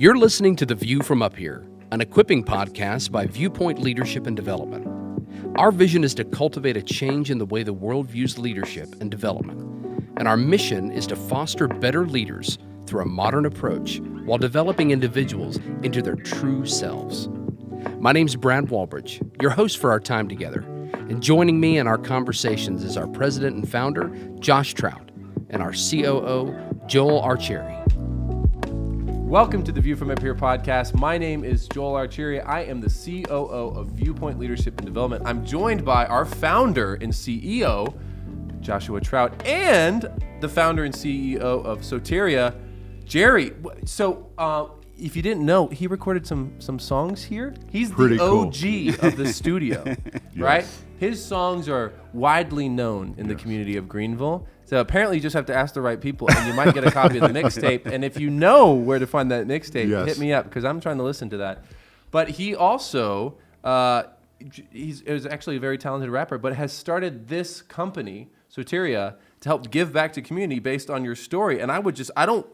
You're listening to The View from Up Here, an equipping podcast by Viewpoint Leadership and Development. Our vision is to cultivate a change in the way the world views leadership and development, and our mission is to foster better leaders through a modern approach while developing individuals into their true selves. My name's Brad Walbridge, your host for our time together, and joining me in our conversations is our president and founder, Josh Trout, and our COO, Joel Arcieri. Welcome to the View from Up Here podcast. My name is Joel Arcieri. I am the COO of Viewpoint Leadership and Development. I'm joined by our founder and CEO, Joshua Trout, and the founder and CEO of Soteria, Jerry. So, if you didn't know, he recorded some songs here. He's Pretty the cool. OG of the studio, Yes. right? His songs are widely known in the community of Greenville. So apparently you just have to ask the right people, and you might get a copy of the mixtape. And if you know where to find that mixtape, Yes. hit me up, because I'm trying to listen to that. But he also, is actually a very talented rapper, but has started this company, Soteria, to help give back to community based on your story. And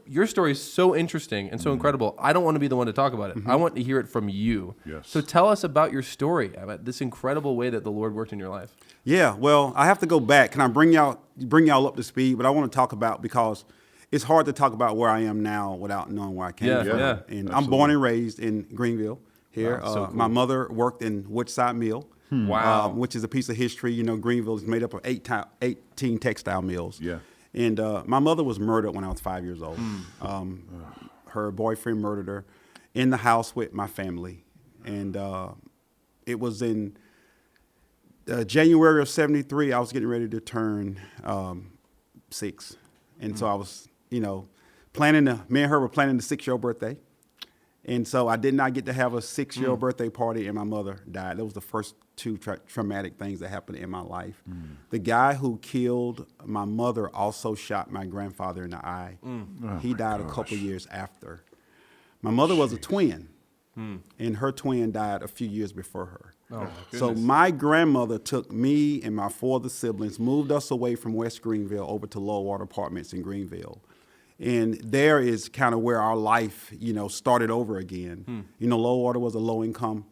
your story is so interesting and so incredible. I don't want to be the one to talk about it. I want to hear it from you. Yes. So tell us about your story, about this incredible way that the Lord worked in your life. Yeah, well, I have to go back. Can I bring y'all up to speed? But I want to talk about, because it's hard to talk about where I am now without knowing where I came from. Yeah, And absolutely. I'm born and raised in Greenville here. Wow, so cool. My mother worked in Woodside Mill, Wow. which is a piece of history. You know, Greenville is made up of 18 textile mills. Yeah. And my mother was murdered when I was 5 years old. Her boyfriend murdered her in the house with my family. And it was in January of 73, I was getting ready to turn 6. And so I was, me and her were planning the 6-year-old birthday. And so I did not get to have a 6-year-old birthday party, and my mother died. That was the first two traumatic things that happened in my life. The guy who killed my mother also shot my grandfather in the eye. He died a couple years after. My mother was a twin, and her twin died a few years before her. Oh, So my grandmother took me and my 4 other siblings, moved us away from West Greenville over to Low Water Apartments in Greenville. And there is kind of where our life, started over again. Low Water was a low-income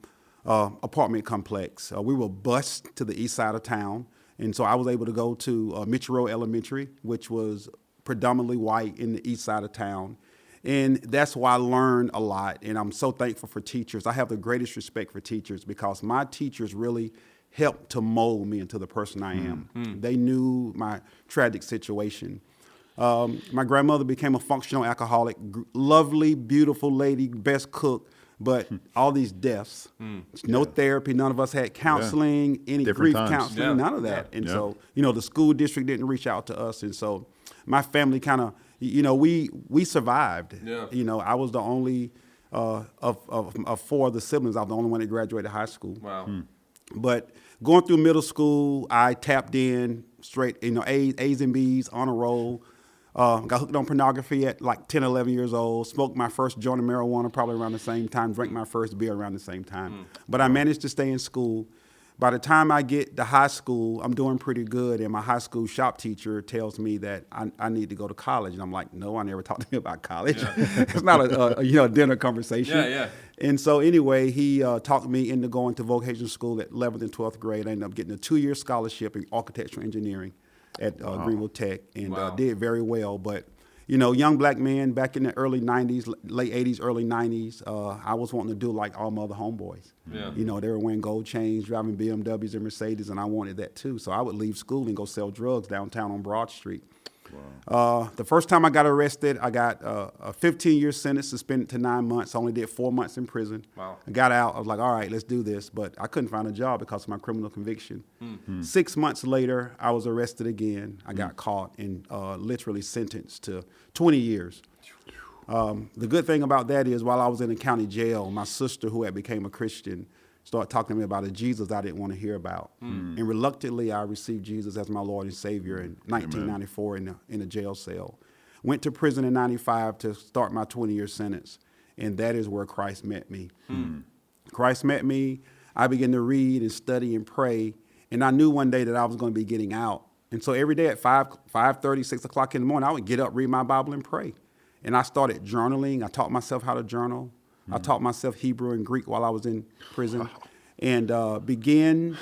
apartment complex. We were bused to the east side of town. And so I was able to go to Mitchell Road Elementary, which was predominantly white in the east side of town. And that's why I learned a lot. And I'm so thankful for teachers. I have the greatest respect for teachers, because my teachers really helped to mold me into the person I am. They knew my tragic situation. My grandmother became a functional alcoholic, lovely, beautiful lady, best cook, but all these deaths, no therapy, none of us had counseling, any Different grief times. counseling, none of that. And Yeah. so, the school district didn't reach out to us. And so my family kind of, we survived. Yeah. I was the only, of 4 of the siblings, I was the only one that graduated high school. Wow. But going through middle school, I tapped in straight, A's and B's, on a roll. Got hooked on pornography at like 10, 11 years old. Smoked my first joint of marijuana probably around the same time. Drank my first beer around the same time. But I managed to stay in school. By the time I get to high school, I'm doing pretty good. And my high school shop teacher tells me that I need to go to college. And I'm like, no, I never talked to him about college. It's not a dinner conversation. Yeah. And so anyway, he talked me into going to vocational school at 11th and 12th grade. I ended up getting a 2-year scholarship in architectural engineering at Greenville Tech, and did very well. But, young black man back in the early 90s, late 80s, early 90s, I was wanting to do like all my other homeboys. Yeah. They were wearing gold chains, driving BMWs and Mercedes, and I wanted that too. So I would leave school and go sell drugs downtown on Broad Street. The first time I got arrested, I got a 15-year sentence, suspended to 9 months. I only did 4 months in prison. Wow. I got out. I was like, all right, let's do this. But I couldn't find a job because of my criminal conviction. 6 months later, I was arrested again. I got caught and literally sentenced to 20 years. The good thing about that is, while I was in the county jail, my sister, who had became a Christian, started talking to me about a Jesus I didn't want to hear about. And reluctantly, I received Jesus as my Lord and Savior in 1994 in a jail cell. Went to prison in 95 to start my 20-year sentence. And that is where Christ met me. Christ met me. I began to read and study and pray. And I knew one day that I was going to be getting out. And so every day at 5:30, 6 o'clock in the morning, I would get up, read my Bible, and pray. And I started journaling. I taught myself how to journal. I taught myself Hebrew and Greek while I was in prison, and began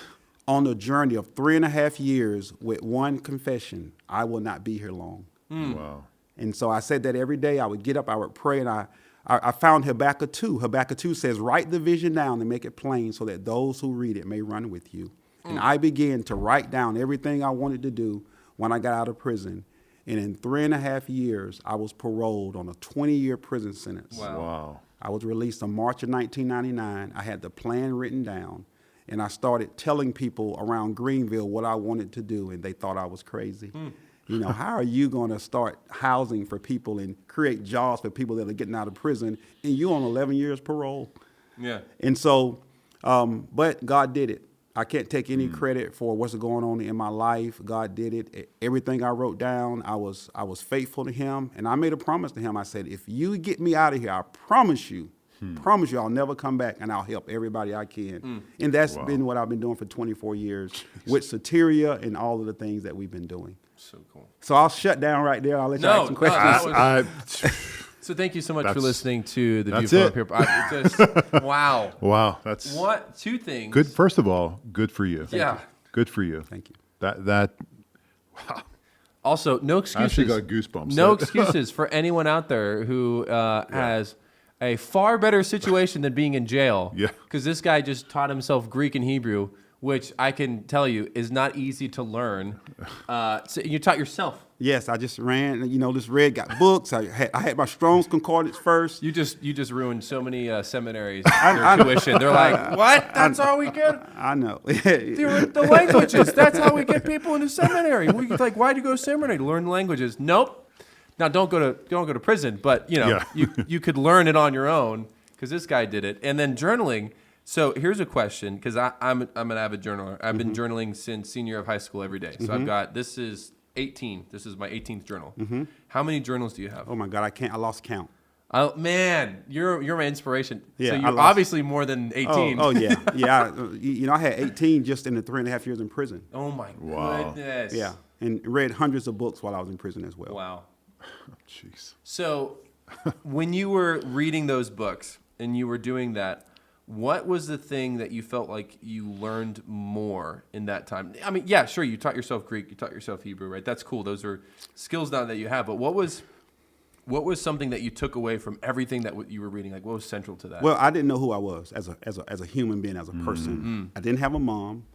on a journey of 3.5 years with one confession: I will not be here long. Wow. And so I said that every day. I would get up, I would pray, and I found Habakkuk 2. Habakkuk 2 says, write the vision down and make it plain so that those who read it may run with you. And I began to write down everything I wanted to do when I got out of prison. And in 3.5 years, I was paroled on a 20-year prison sentence. Wow. I was released in March of 1999. I had the plan written down, and I started telling people around Greenville what I wanted to do, and they thought I was crazy. You know, how are you going to start housing for people and create jobs for people that are getting out of prison, and you on 11 years parole? Yeah. And so, but God did it. I can't take any credit for what's going on in my life. God did it. Everything I wrote down, I was faithful to him. And I made a promise to him. I said, if you get me out of here, I promise you I'll never come back, and I'll help everybody I can. And that's been what I've been doing for 24 years with Soteria and all of the things that we've been doing. So cool. So I'll shut down right there. I'll let you ask some questions. So thank you so much for listening to the View That's from Up Here. Wow. Wow. That's What? Two things. good. First of all, good for you. Yeah. Good for you. Thank you. That Also, no I excuses. actually got goosebumps. No excuses for anyone out there who has a far better situation than being in jail. Yeah. Because this guy just taught himself Greek and Hebrew, which I can tell you is not easy to learn. So you taught yourself. Yes, I just ran. You know, this Red got books. I had my Strong's Concordance first. You just ruined so many seminaries. Their tuition. They're like, what? That's all we get? I know. The languages. That's how we get people into seminary. Like, why'd you go to seminary to learn languages? Nope. Now don't go to prison, but you know you could learn it on your own because this guy did it. And then journaling. So here's a question, because I'm an avid journaler. I've been journaling since senior year of high school every day. So I've got, this is 18. This is my 18th journal. How many journals do you have? Oh my God, I lost count. Oh man, you're my inspiration. Yeah, so I you're lost- obviously more than 18. Oh yeah, yeah. You know, I had 18 just in the 3.5 years in prison. Oh my Wow. goodness. Yeah, and read hundreds of books while I was in prison as well. Wow. Jeez. So when you were reading those books and you were doing that, what was the thing that you felt like you learned more in that time? I mean, yeah, sure, you taught yourself Greek, you taught yourself Hebrew, right? That's cool. Those are skills now that you have. But what was something that you took away from everything that you were reading? Like, what was central to that? Well, I didn't know who I was as a human being, as a person. I didn't have a mom.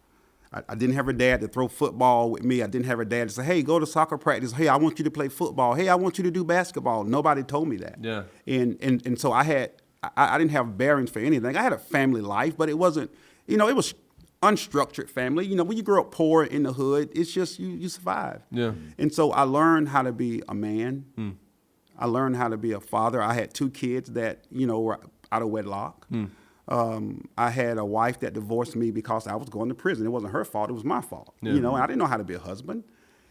I didn't have a dad to throw football with me. I didn't have a dad to say, hey, go to soccer practice. Hey, I want you to play football. Hey, I want you to do basketball. Nobody told me that. Yeah. And so I didn't have bearings for anything. I had a family life, but it wasn't, it was unstructured family. You know, when you grow up poor in the hood, it's just you survive. Yeah. And so I learned how to be a man. I learned how to be a father. I had 2 kids that, were out of wedlock. I had a wife that divorced me because I was going to prison. It wasn't her fault. It was my fault. Yeah. And I didn't know how to be a husband.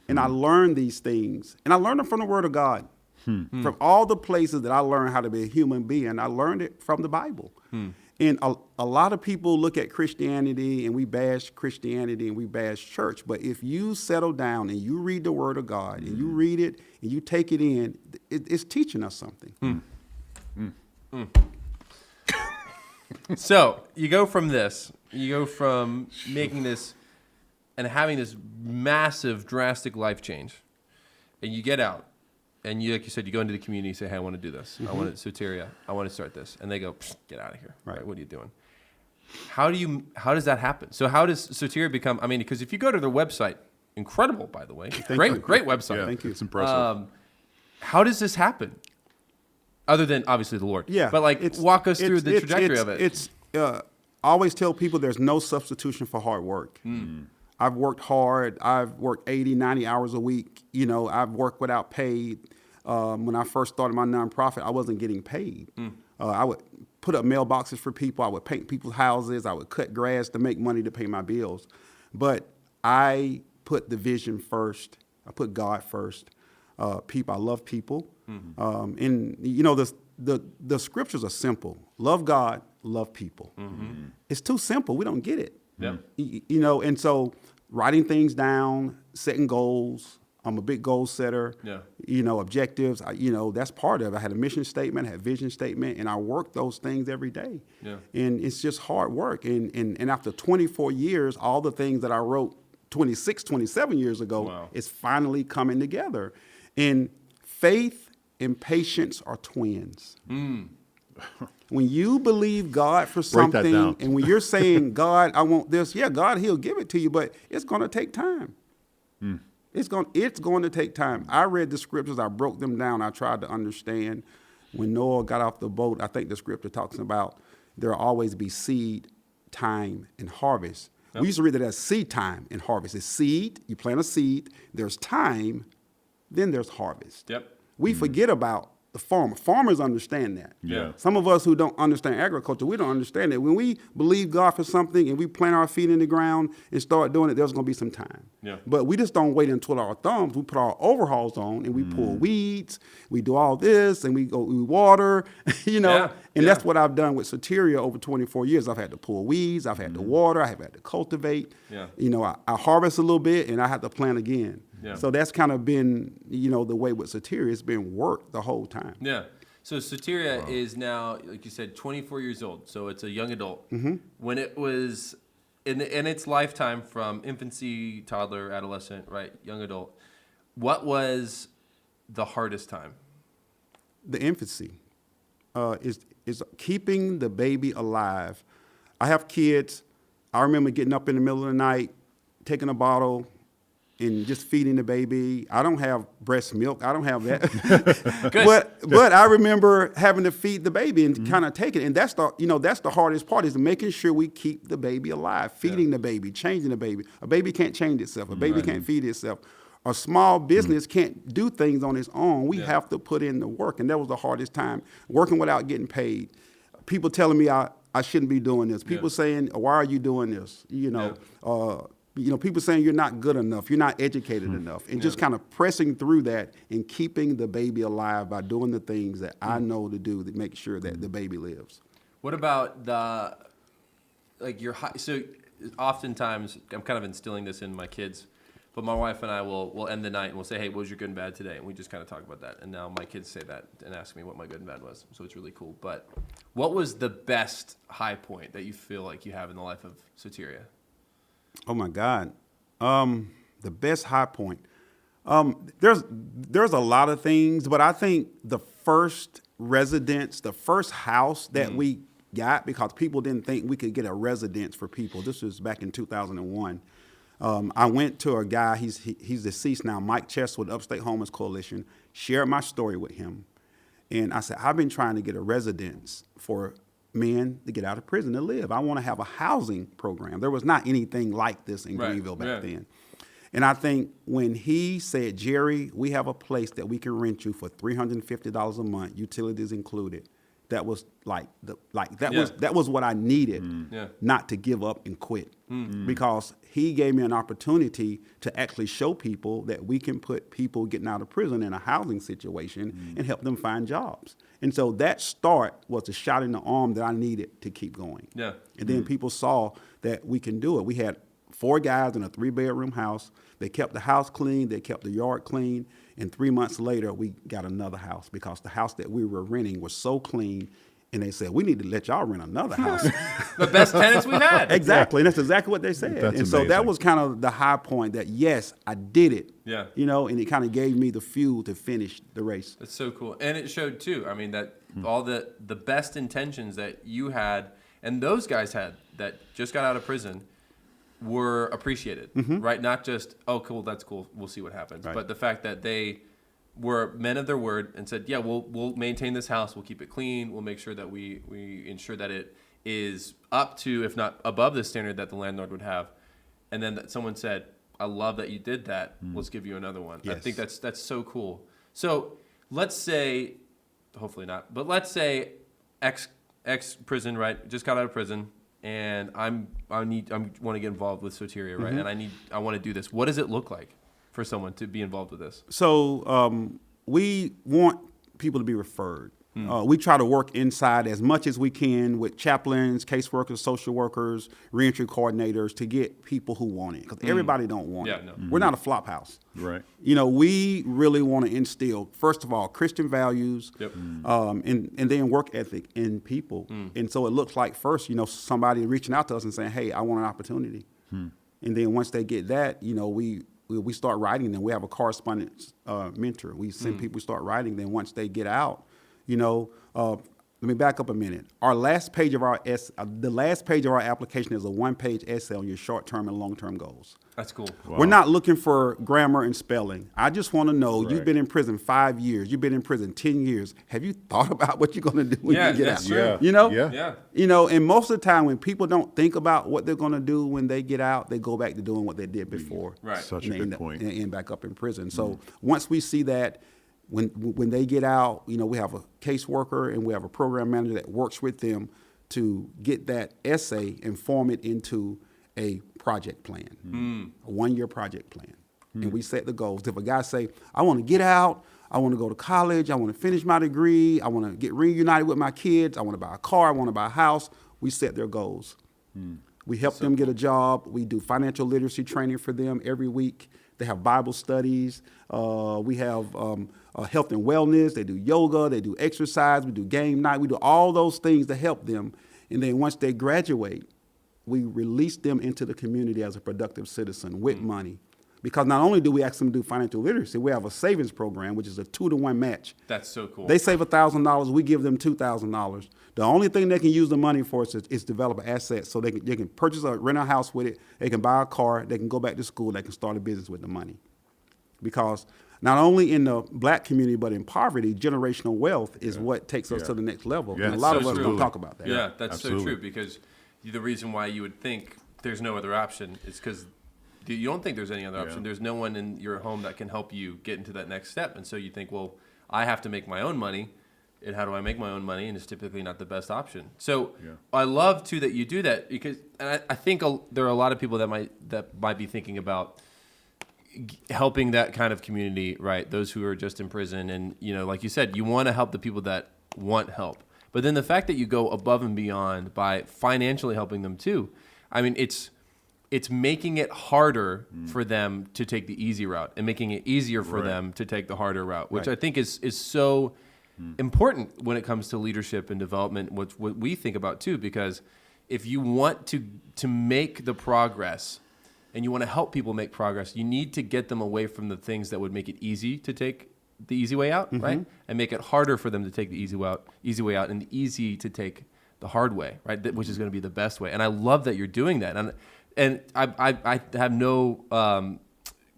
And I learned these things. And I learned them from the Word of God. From all the places that I learned how to be a human being, I learned it from the Bible. And a lot of people look at Christianity and we bash Christianity and we bash church. But if you settle down and you read the Word of God and you read it and you take it in, it's teaching us something. So you go from making this and having this massive, drastic life change, and you get out, and like you said, you go into the community, and say, hey, I want to do this. I want to Soteria. I want to start this. And they go, get out of here. Right. What are you doing? How does that happen? So how does Soteria become, because if you go to their website, incredible, by the way, great website. Yeah, Thank you. It's impressive. How does this happen? Other than obviously the Lord. Yeah. But walk us through the trajectory of it. I always tell people there's no substitution for hard work. I've worked hard. I've worked 80, 90 hours a week. I've worked without pay. When I first started my nonprofit, I wasn't getting paid. I would put up mailboxes for people. I would paint people's houses. I would cut grass to make money to pay my bills. But I put the vision first. I put God first. People, I love people. And the scriptures are simple. Love God, love people. It's too simple. We don't get it. Yeah. And so writing things down, setting goals, I'm a big goal setter. Yeah. Objectives. That's part of it. I had a mission statement, I had a vision statement, and I work those things every day. Yeah. And it's just hard work. And after 24 years, all the things that I wrote 26, 27 years ago Wow. is finally coming together. And faith and patience are twins. When you believe God for Break that something, down. and when you're saying, God, I want this, yeah, God, he'll give it to you, but it's going to take time. It's going to take time. I read the scriptures. I broke them down. I tried to understand. When Noah got off the boat, I think the scripture talks about there will always be seed, time, and harvest. Yep. We used to read it as seed time and harvest. It's seed, you plant a seed, there's time, then there's harvest. Yep. We forget about the farmer. Farmers understand that. Yeah. Some of us who don't understand agriculture, we don't understand it. When we believe God for something and we plant our feet in the ground and start doing it, there's going to be some time. Yeah. But we just don't wait until our thumbs. We put our overalls on and we pull weeds. We do all this and we water, Yeah. And that's what I've done with Soteria over 24 years. I've had to pull weeds. I've had to water. I've had to cultivate. Yeah. I harvest a little bit and I have to plant again. Yeah. So that's kind of been, the way with Soteria. It's been work the whole time. Yeah. So Soteria is now, like you said, 24 years old. So it's a young adult. When it was in its lifetime from infancy, toddler, adolescent, right, young adult, what was the hardest time? The infancy is keeping the baby alive. I have kids. I remember getting up in the middle of the night, taking a bottle, and just feeding the baby. I don't have breast milk. I don't have that. but I remember having to feed the baby and kind of take it. And that's the hardest part is making sure we keep the baby alive, feeding the baby, changing the baby. A baby can't change itself. A baby can't feed itself. A small business can't do things on its own. We have to put in the work. And that was the hardest time, working without getting paid. People telling me I shouldn't be doing this. People saying, why are you doing this? People saying you're not good enough, you're not educated enough, and just kind of pressing through that and keeping the baby alive by doing the things that I know to do to make sure that the baby lives. What about so oftentimes I'm kind of instilling this in my kids, but my wife and I will end the night and we'll say, hey, what was your good and bad today? And we just kind of talk about that. And now my kids say that and ask me what my good and bad was. So it's really cool. But what was the best high point that you feel like you have in the life of Soteria? Oh my God. The best high point. There's a lot of things, but I think the first residence, the first house that we got, because people didn't think we could get a residence for people. This was back in 2001. I went to a guy, he's deceased now, Mike Chess with Upstate Homeless Coalition, shared my story with him. And I said, I've been trying to get a residence for men to get out of prison to live. I want to have a housing program. There was not anything like this in Greenville back then. And I think when he said, Jerry, we have a place that we can rent you for $350 a month, utilities included. That was that was what I needed, not to give up and quit, because he gave me an opportunity to actually show people that we can put people getting out of prison in a housing situation and help them find jobs. And so that start was a shot in the arm that I needed to keep going. Yeah. And then people saw that we can do it. We had 4 guys in a 3-bedroom house. They kept the house clean. They kept the yard clean. And 3 months later, we got another house because the house that we were renting was so clean. And they said, we need to let y'all rent another house. The best tenants we've had. Exactly. And that's exactly what they said. That's and so that amazing. was kind of the high point that, yes, I did it. Yeah. And it kind of gave me the fuel to finish the race. That's so cool. And it showed too, I mean, that all the best intentions that you had and those guys had that just got out of prison were appreciated, right? Not just, oh, cool, that's cool, we'll see what happens. Right. But the fact that they were men of their word and said, yeah, we'll maintain this house, we'll keep it clean, we'll make sure that we ensure that it is up to, if not above the standard that the landlord would have. And then that someone said, I love that you did that, let's give you another one. Yes. I think that's so cool. So let's say, hopefully not, but let's say ex prison, right? Just got out of prison, and I want to get involved with Soteria, right? And I want to do this. What does it look like for someone to be involved with this? So we want people to be referred. We try to work inside as much as we can with chaplains, caseworkers, social workers, reentry coordinators to get people who want it, because everybody don't want it. No. We're not a flop house. Right. We really want to instill, first of all, Christian values, and then work ethic in people. And so it looks like first, somebody reaching out to us and saying, hey, I want an opportunity. And then once they get that, we start writing them. We have a correspondence mentor. We send people start writing. Then once they get out, let me back up a minute. The last page of our application is a one-page essay on your short-term and long-term goals. That's cool. Wow. We're not looking for grammar and spelling. I just want to know, Right. you've been in prison 5 years. You've been in prison 10 years. Have you thought about what you're going to do when you get that's out? true. Yeah. And most of the time when people don't think about what they're going to do when they get out, they go back to doing what they did before. Right. Such And a they good end up- point. And end back up in prison. So once we see that, when they get out, we have a caseworker and we have a program manager that works with them to get that essay and form it into a project plan, a one-year project plan. And we set the goals. If a guy say, I want to get out, I want to go to college, I want to finish my degree, I want to get reunited with my kids, I want to buy a car, I want to buy a house, we set their goals. We help them get a job. We do financial literacy training for them every week. They have Bible studies. We have health and wellness. They do yoga. They do exercise. We do game night. We do all those things to help them. And then once they graduate, we release them into the community as a productive citizen with money. Because not only do we ask them to do financial literacy, we have a savings program, which is a 2-to-1 match. That's so cool. They save $1,000, we give them $2,000. The only thing they can use the money for is develop an asset, so they can purchase rent a house with it, they can buy a car, they can go back to school, they can start a business with the money. Because not only in the black community, but in poverty, generational wealth is what takes us to the next level. Yeah. And a lot So of us true. don't talk about that. Yeah, that's Absolutely. so true, because the reason why you would think there's no other option is because you don't think there's any other option. There's no one in your home that can help you get into that next step. And so you think, well, I have to make my own money. And how do I make my own money? And it's typically not the best option. So I love, too, that you do that, because and I think there are a lot of people that might be thinking about helping that kind of community, right? Those who are just in prison. And, like you said, you want to help the people that want help. But then the fact that you go above and beyond by financially helping them, too, I mean, it's making it harder for them to take the easy route and making it easier for them to take the harder route, which I think is so important when it comes to leadership and development, what we think about too, because if you want to make the progress and you want to help people make progress, you need to get them away from the things that would make it easy to take the easy way out, right? And make it harder for them to take the easy way out and easy to take the hard way, right? Which is going to be the best way. And I love that you're doing that. And I have no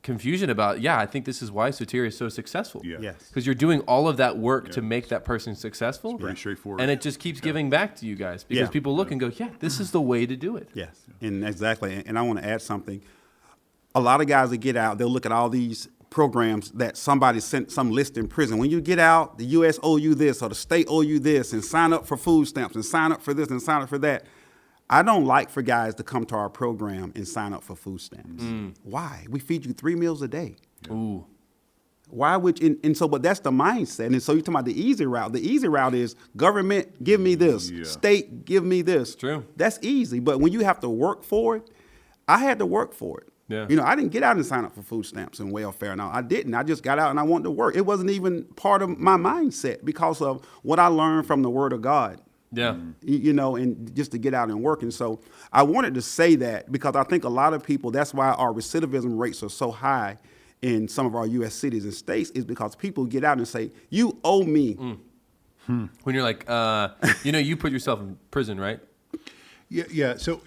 confusion about, I think this is why Soteria is so successful. Yeah. Yes. Because you're doing all of that work to make that person successful. Pretty straightforward. And it just keeps giving back to you guys, because people look and go, this is the way to do it. Yes, and exactly. And I want to add something. A lot of guys that get out, they'll look at all these programs that somebody sent some list in prison. When you get out, the U.S. owe you this or the state owe you this, and sign up for food stamps and sign up for this and sign up for that. I don't like for guys to come to our program and sign up for food stamps. Why? We feed you 3 meals a day. Ooh. Why would but that's the mindset. And so you're talking about the easy route. The easy route is government, give me this. Yeah. State, give me this. True. That's easy. But when you have to work for it, I had to work for it. Yeah. I didn't get out and sign up for food stamps and welfare. No, I didn't. I just got out and I wanted to work. It wasn't even part of my mindset because of what I learned from the Word of God. Yeah. And just to get out and work. And so I wanted to say that because I think a lot of people, that's why our recidivism rates are so high in some of our U.S. cities and states, is because people get out and say, you owe me. When you're like, you put yourself in prison, right? Yeah. So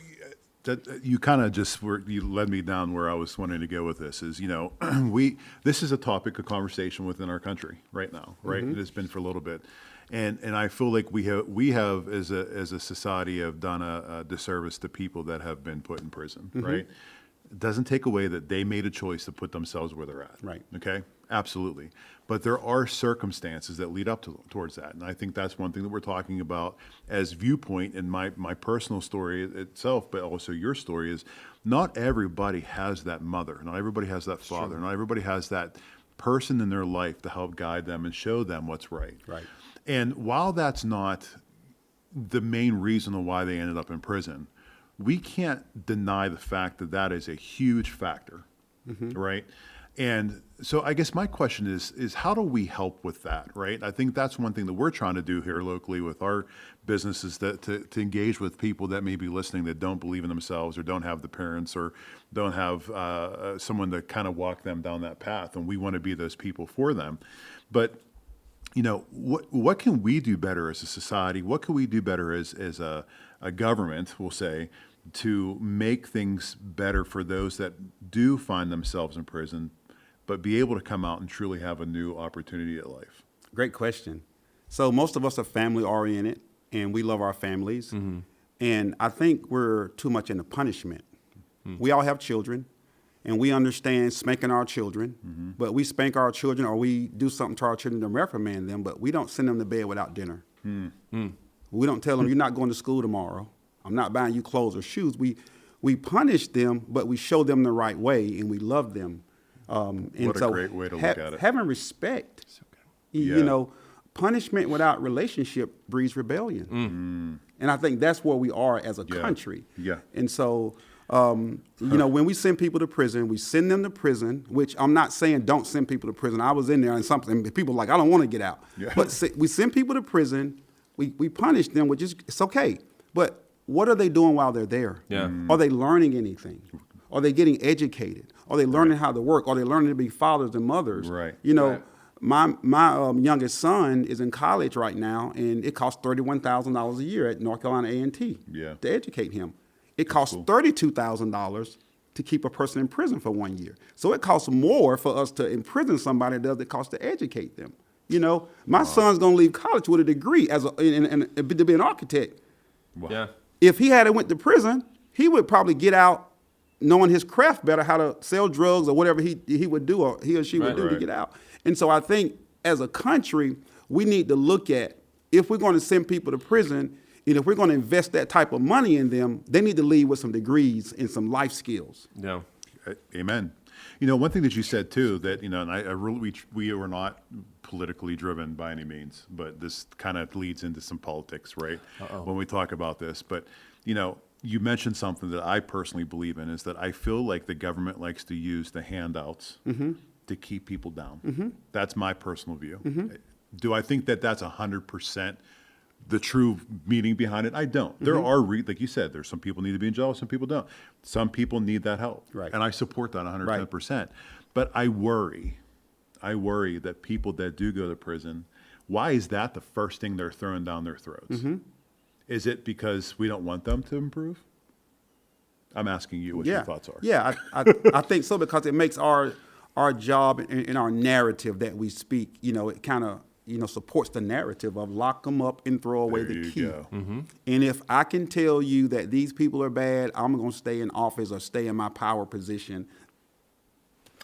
that you kind of you led me down where I was wanting to go with this. Is this is a topic of conversation within our country right now, right? It has been for a little bit, and I feel like we have as a society have done a disservice to people that have been put in prison, right? It doesn't take away that they made a choice to put themselves where they're at. Right. Okay. Absolutely. But there are circumstances that lead up towards that. And I think that's one thing that we're talking about as viewpoint in my personal story itself, but also your story is not everybody has that mother. Not everybody has that father. Not everybody has that person in their life to help guide them and show them what's right. Right. And while that's not the main reason why they ended up in prison, we can't deny the fact that that is a huge factor, right? And so I guess my question is how do we help with that, right? I think that's one thing that we're trying to do here locally with our businesses, that to engage with people that may be listening that don't believe in themselves or don't have the parents or don't have someone to kind of walk them down that path. And we want to be those people for them. But, you know, what can we do better as a society? What can we do better as a government, we'll say, to make things better for those that do find themselves in prison, but be able to come out and truly have a new opportunity at life? Great question. So most of us are family oriented and we love our families. And I think we're too much into punishment. We all have children and we understand spanking our children, but we spank our children or we do something to our children to reprimand them, but we don't send them to bed without dinner. We don't tell them, you're not going to school tomorrow. I'm not buying you clothes or shoes. We punish them, but we show them the right way and we love them. And What a great way to look at it. Having respect, Yeah. you know, punishment without relationship breeds rebellion. And I think that's where we are as a country. Yeah. And so, you know, when we send people to prison, we send them to prison, which I'm not saying don't send people to prison. I was in there and something, people are like, I don't want to get out. Yeah. But we send people to prison, we punish them, which is, it's okay. But what are they doing while they're there? Yeah. Are they learning anything? Are they getting educated? Are they learning how to work? Are they learning to be fathers and mothers? Right. You know, my youngest son is in college right now, and it costs $31,000 a year at North Carolina A&T to educate him. It costs $32,000 to keep a person in prison for 1 year. So it costs more for us to imprison somebody than it costs to educate them. You know, my son's going to leave college with a degree to be an architect. Yeah. If he had went to prison, he would probably get out knowing his craft better, how to sell drugs or whatever he would do or he or she would do to get out. And so I think as a country, we need to look at, if we're going to send people to prison, and if we're going to invest that type of money in them, they need to leave with some degrees and some life skills. Yeah. Amen. You know, one thing that you said too, that, you know, and I really, we are not politically driven by any means, but this kind of leads into some politics, right? When we talk about this. But, you know, you mentioned something that I personally believe in, is that I feel like the government likes to use the handouts to keep people down. That's my personal view. Do I think that that's 100% the true meaning behind it? I don't. There are, like you said, there's some people need to be in jail, some people don't. Some people need that help. Right. And I support that 110%. But I worry that people that do go to prison, why is that the first thing they're throwing down their throats? Is it because we don't want them to improve? I'm asking you what your thoughts are. Yeah, I think so, because it makes our job and our narrative that we speak, you know, it kind of, you know, supports the narrative of lock them up and throw away the key. And if I can tell you that these people are bad, I'm going to stay in office or stay in my power position.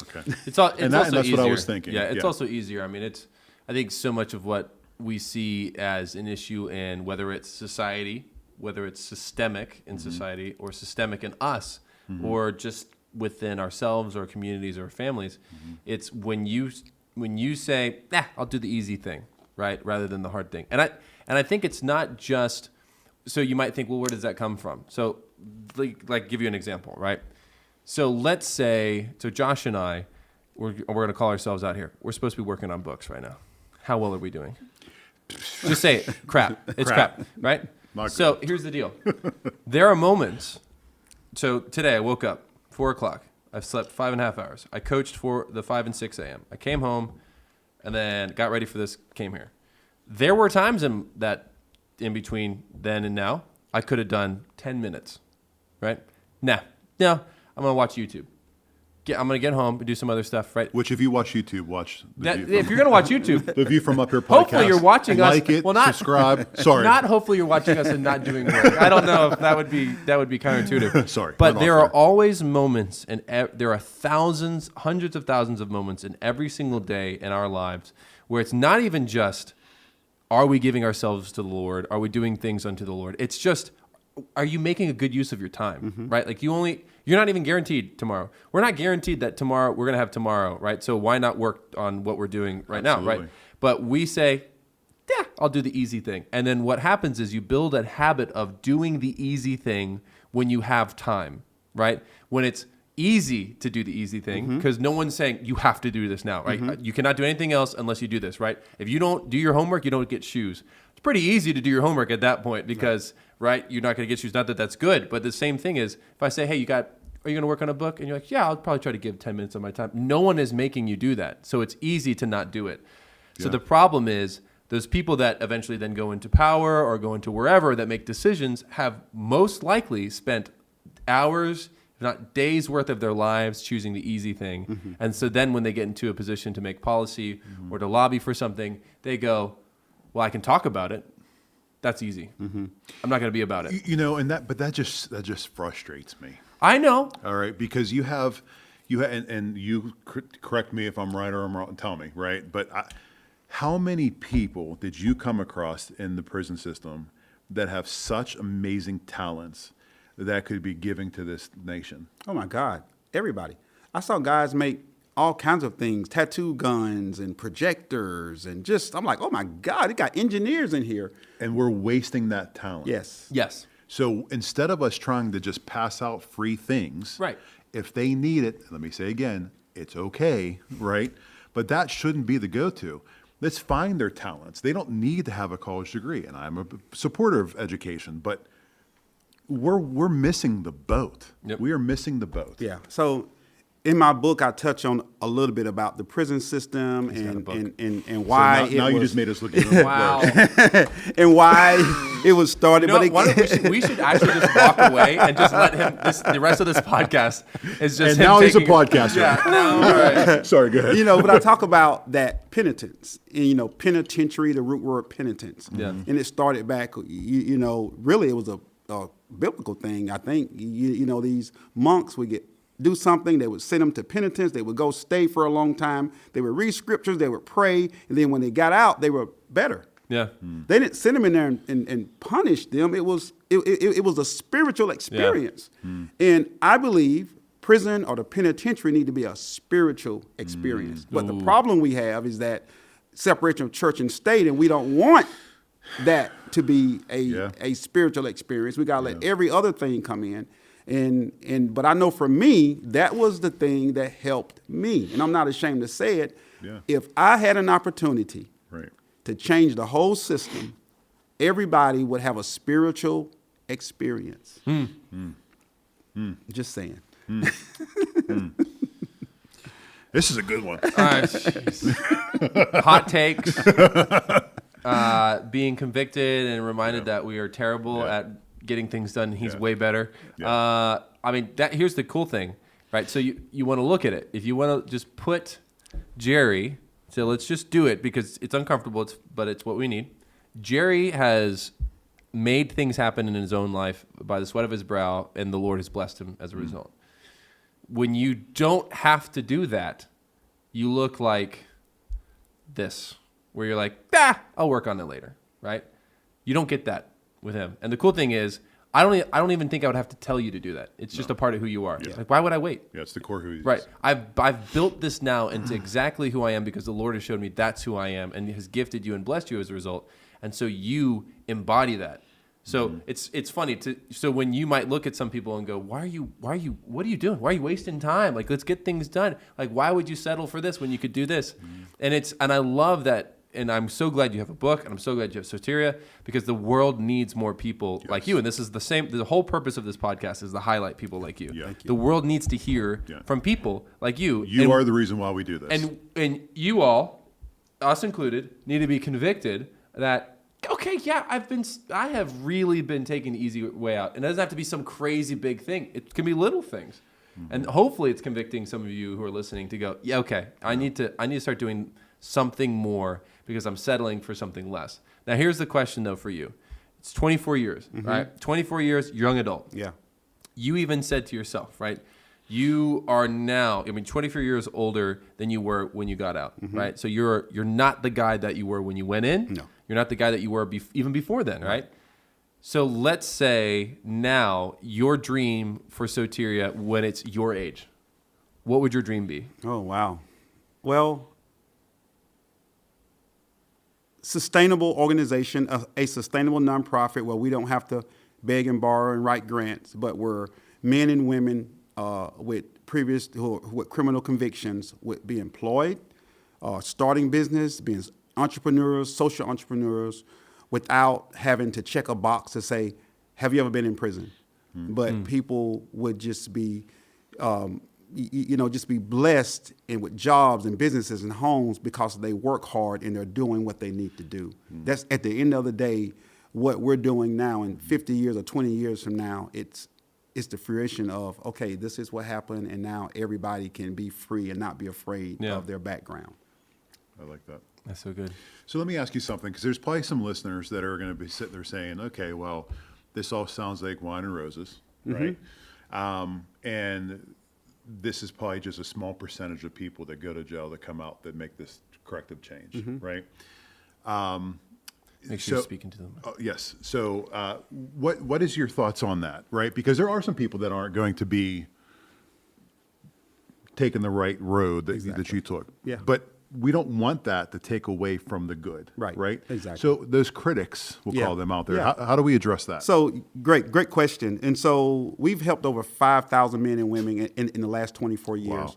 Okay. It's also that's easier. what I was thinking. Yeah, it's also easier. I mean, I think so much of what we see as an issue, and whether it's society, whether it's systemic in society or systemic in us, or just within ourselves or communities or families, it's when you say, I'll do the easy thing, right, rather than the hard thing. And I think it's not just, so you might think, well, where does that come from? So like give you an example, right? So let's say, Josh and I, we're going to call ourselves out here. We're supposed to be working on books right now. How well are we doing? Just say it. Crap. It's crap, right? So here's the deal. There are moments. So today I woke up 4 o'clock. I've slept 5.5 hours. I coached for the 5 and 6 a.m. I came home and then got ready for this, came here. There were times in between then and now, I could have done 10 minutes, right? No, I'm going to watch YouTube. I'm going to get home and do some other stuff, right? Which, if you watch YouTube, watch the View if you're going to watch YouTube, the View from Up Here podcast. Hopefully you're watching us. Like it, well, not, subscribe. Sorry. Not hopefully you're watching us and not doing work. I don't know if that would be counterintuitive. Sorry. But there are always moments, and there are thousands, hundreds of thousands of moments in every single day in our lives where it's not even just, are we giving ourselves to the Lord? Are we doing things unto the Lord? It's just, are you making a good use of your time, right? Like you're not even guaranteed tomorrow. We're not guaranteed that tomorrow we're going to have tomorrow, right? So why not work on what we're doing right now, right? But we say, yeah, I'll do the easy thing. And then what happens is you build a habit of doing the easy thing when you have time, right? When it's easy to do the easy thing, because no one's saying you have to do this now, right? You cannot do anything else unless you do this, right? If you don't do your homework, you don't get shoes. It's pretty easy to do your homework at that point because, right, you're not going to get shoes. Not that that's good, but the same thing is if I say, hey, are you going to work on a book? And you're like, yeah, I'll probably try to give 10 minutes of my time. No one is making you do that. So it's easy to not do it. So the problem is those people that eventually then go into power or go into wherever that make decisions have most likely spent hours, if not days worth of their lives choosing the easy thing. And so then when they get into a position to make policy or to lobby for something, they go, well, I can talk about it. That's easy. I'm not going to be about it. But that just frustrates me. I know. All right, because you have, and you correct me if I'm right or I'm wrong. Tell me, right? But how many people did you come across in the prison system that have such amazing talents that could be giving to this nation? Oh my God, everybody. I saw guys make all kinds of things, tattoo guns and projectors and I'm like, oh my God, they got engineers in here. And we're wasting that talent. Yes. So instead of us trying to just pass out free things, Right. if they need it, let me say again, it's okay, right? But that shouldn't be the go-to. Let's find their talents. They don't need to have a college degree, and I'm a supporter of education, but we're missing the boat. Yep. We are missing the boat. Yeah. So in my book, I touch on a little bit about the prison system and why So now you just made us look at Wow. and why it was started. You know, why don't we should actually just walk away and just let him. The rest of this podcast is just. And him now he's a taking- podcaster. Yeah. No, all right. Sorry, go ahead. But I talk about that penitence, and, penitentiary, the root word penitence. Yeah. And it started back, really it was a biblical thing. I think, these monks would do something, they would send them to penitence, they would go stay for a long time, they would read scriptures, they would pray, and then when they got out, they were better. Yeah. They didn't send them in there and punish them. It was a spiritual experience. And I believe prison or the penitentiary need to be a spiritual experience. But the problem we have is that separation of church and state, and we don't want that to be a spiritual experience. We gotta let every other thing come in. But I know for me, that was the thing that helped me. And I'm not ashamed to say it. Yeah. If I had an opportunity Right. to change the whole system, everybody would have a spiritual experience. Just saying. This is a good one. Hot takes. Being convicted and reminded that we are terrible at getting things done. He's way better. Yeah. Here's the cool thing, right? So you want to look at it. If you want to just put Jerry, so let's just do it because it's uncomfortable, but it's what we need. Jerry has made things happen in his own life by the sweat of his brow, and the Lord has blessed him as a result. When you don't have to do that, you look like this, where you're like, I'll work on it later, right? You don't get that with him. And the cool thing is, I don't even think I would have to tell you to do that. It's just a part of who you are. Yeah. Like, why would I wait? Yeah, it's the core who he is. Right. I've built this now into exactly who I am because the Lord has showed me that's who I am and has gifted you and blessed you as a result. And so you embody that. So it's funny so when you might look at some people and go, what are you doing? Why are you wasting time? Like, let's get things done. Like, why would you settle for this when you could do this? And I love that. And I'm so glad you have a book, and I'm so glad you have Soteria, because the world needs more people like you. And this is the whole purpose of this podcast is to highlight people like you. Yeah. The world needs to hear from people like you. You are the reason why we do this. And you all, us included, need to be convicted that, okay, yeah, I have really been taking the easy way out. And it doesn't have to be some crazy big thing. It can be little things. And hopefully it's convicting some of you who are listening to go, yeah, okay, I need to start doing something more because I'm settling for something less. Now, here's the question, though, for you. It's 24 years, right? 24 years, young adult. Yeah. You even said to yourself, right? You are now, 24 years older than you were when you got out, right? So you're not the guy that you were when you went in. No. You're not the guy that you were even before then, right? So let's say now your dream for Soteria when it's your age. What would your dream be? Oh, wow. Well, sustainable organization, a sustainable nonprofit where we don't have to beg and borrow and write grants, but we're men and women with with criminal convictions would be employed, starting business, being entrepreneurs, social entrepreneurs, without having to check a box to say, have you ever been in prison? But people would just be, just be blessed and with jobs and businesses and homes because they work hard and they're doing what they need to do. That's at the end of the day, what we're doing now in 50 years or 20 years from now, it's the fruition of, okay, this is what happened, and now everybody can be free and not be afraid of their background. I like that. That's so good. So let me ask you something, because there's probably some listeners that are going to be sitting there saying, okay, well, this all sounds like wine and roses, right? And this is probably just a small percentage of people that go to jail that come out that make this corrective change, right? Make sure you're speaking to them. Yes. So what is your thoughts on that, right? Because there are some people that aren't going to be taking the right road that you took. Yeah. But we don't want that to take away from the good, right? Exactly. So those critics, we'll call them out there, Yeah. how do we address that? So great question. And so we've helped over 5,000 men and women in the last 24 years. Wow.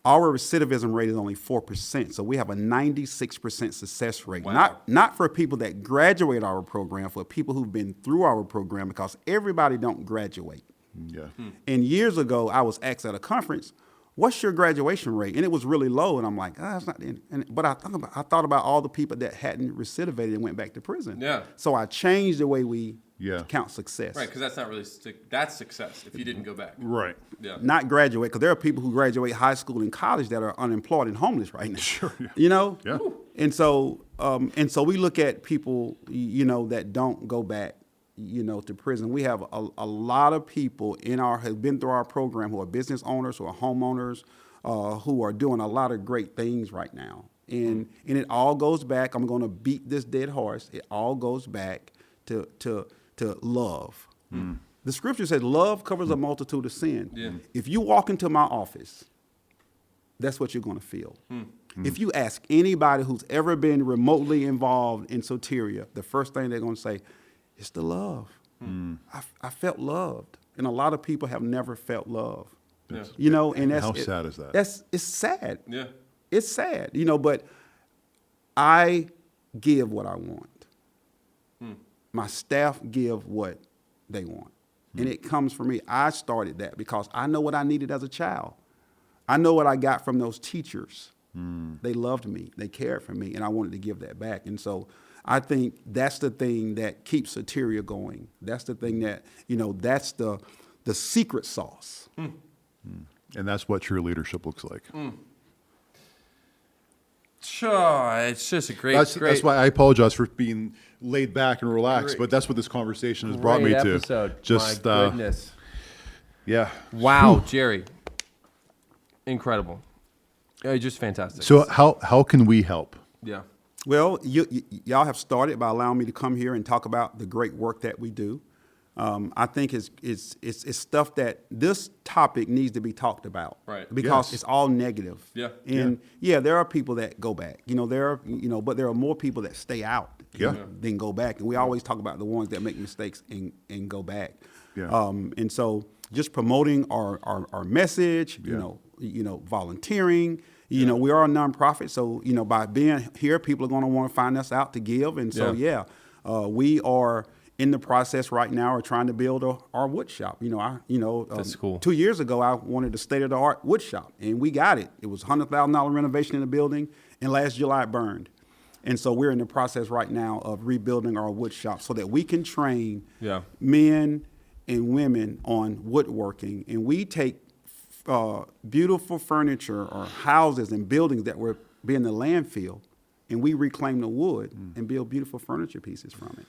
Our recidivism rate is only 4%. So we have a 96% success rate. Wow. Not for people that graduate our program, for people who've been through our program, because everybody don't graduate. Yeah. And years ago, I was asked at a conference, what's your graduation rate? And it was really low. And I'm like, it's not. But I thought about all the people that hadn't recidivated and went back to prison. Yeah. So I changed the way we Yeah. count success. Right, because that's not really that's success if you didn't go back. Right. Yeah. Not graduate, because there are people who graduate high school and college that are unemployed and homeless right now. Sure. Yeah. You know? Yeah. And so we look at people, that don't go back, to prison. We have a lot of people have been through our program who are business owners, who are homeowners, who are doing a lot of great things right now. And it all goes back. I'm going to beat this dead horse. It all goes back to love. The scripture says love covers a multitude of sin. Yeah. If you walk into my office, that's what you're going to feel. If you ask anybody who's ever been remotely involved in Soteria, the first thing they're going to say, it's the love. I felt loved. And a lot of people have never felt love. Yeah. And that's How sad is that? It's sad. Yeah. It's sad, but I give what I want. My staff give what they want. And it comes from me. I started that because I know what I needed as a child. I know what I got from those teachers. They loved me. They cared for me. And I wanted to give that back. And so I think that's the thing that keeps Soteria going. That's the thing that, that's the secret sauce. And that's what true leadership looks like. Sure, it's just a great. That's why I apologize for being laid back and relaxed, Great. but that's what this conversation has brought me to. Episode. Just, My goodness. Yeah. Wow, Jerry. Incredible. Just fantastic. So how can we help? Yeah. Well, y'all have started by allowing me to come here and talk about the great work that we do. I think it's stuff that this topic needs to be talked about, Right. Because Yes. it's all negative. Yeah. And there are people that go back. But there are more people that stay out. Yeah. Than go back. And we always talk about the ones that make mistakes and go back. Yeah. And so just promoting our message. Volunteering. We are a nonprofit, so by being here, people are going to want to find us out to give. And so we are in the process right now of trying to build our wood shop. That's cool. 2 years ago, I wanted a state-of-the-art wood shop, and we got it. It was $100,000 renovation in the building, and last July it burned. And so we're in the process right now of rebuilding our wood shop so that we can train men and women on woodworking, and we take beautiful furniture or houses and buildings that were being the landfill, and we reclaim the wood and build beautiful furniture pieces from it.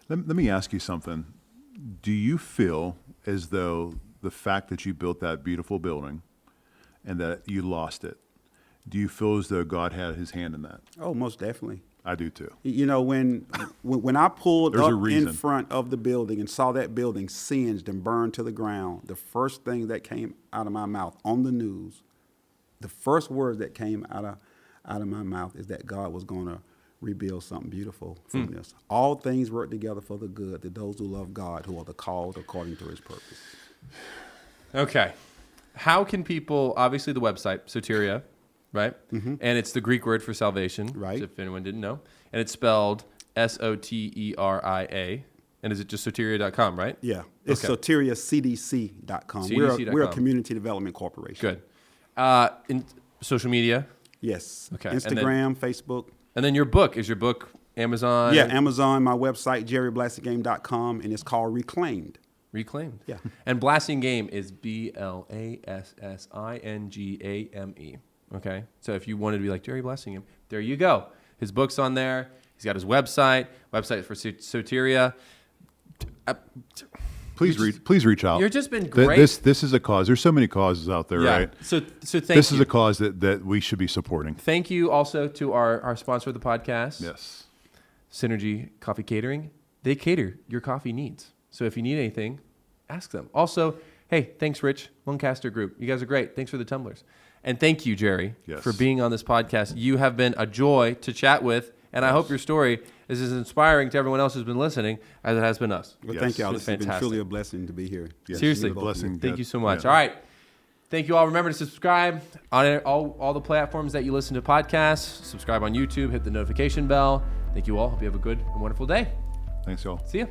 Let me ask you something. Do you feel as though the fact that you built that beautiful building and that you lost it, do you feel as though God had his hand in that? Oh, most definitely. I do too. When I pulled There's a up reason. in front of the building and saw that building singed and burned to the ground, the first thing that came out of my mouth on the news, the first words that came out of my mouth is that God was going to rebuild something beautiful from this. All things work together for the good to those who love God, who are the called according to his purpose. Okay. How can people, obviously the website, Soteria, right? And it's the Greek word for salvation, Right. if anyone didn't know. And it's spelled Soteria. And is it just soteria.com, right? Yeah, it's Okay. soteriacdc.com. CDC.com. We're a community development corporation. Good. In social media. Yes. Okay, and Instagram, Facebook. And then your book. Is your book Amazon? Yeah, Amazon, my website, jerryblassingame.com, and it's called Reclaimed. Reclaimed. Yeah. And Blassingame is Blassingame. Okay. So if you wanted to be like Jerry Blassingame, there you go. His book's on there. He's got his website for Soteria. Please reach out. You've just been great. This is a cause. There's so many causes out there, right? So thank This you. is a cause that we should be supporting. Thank you also to our sponsor of the podcast, Yes. Synergy Coffee Catering. They cater your coffee needs. So if you need anything, ask them. Also, hey, thanks, Rich, Lancaster Group. You guys are great. Thanks for the tumblers. And thank you, Jerry, Yes. for being on this podcast. You have been a joy to chat with, and I hope your story is as inspiring to everyone else who's been listening as it has been us. Well, Yes. thank y'all. It's This has been fantastic. truly a blessing to be here. Yes. Seriously. Blessing. Thank you so much. Yeah. All right. Thank you all. Remember to subscribe on all the platforms that you listen to podcasts. Subscribe on YouTube. Hit the notification bell. Thank you all. Hope you have a good and wonderful day. Thanks, y'all. See ya.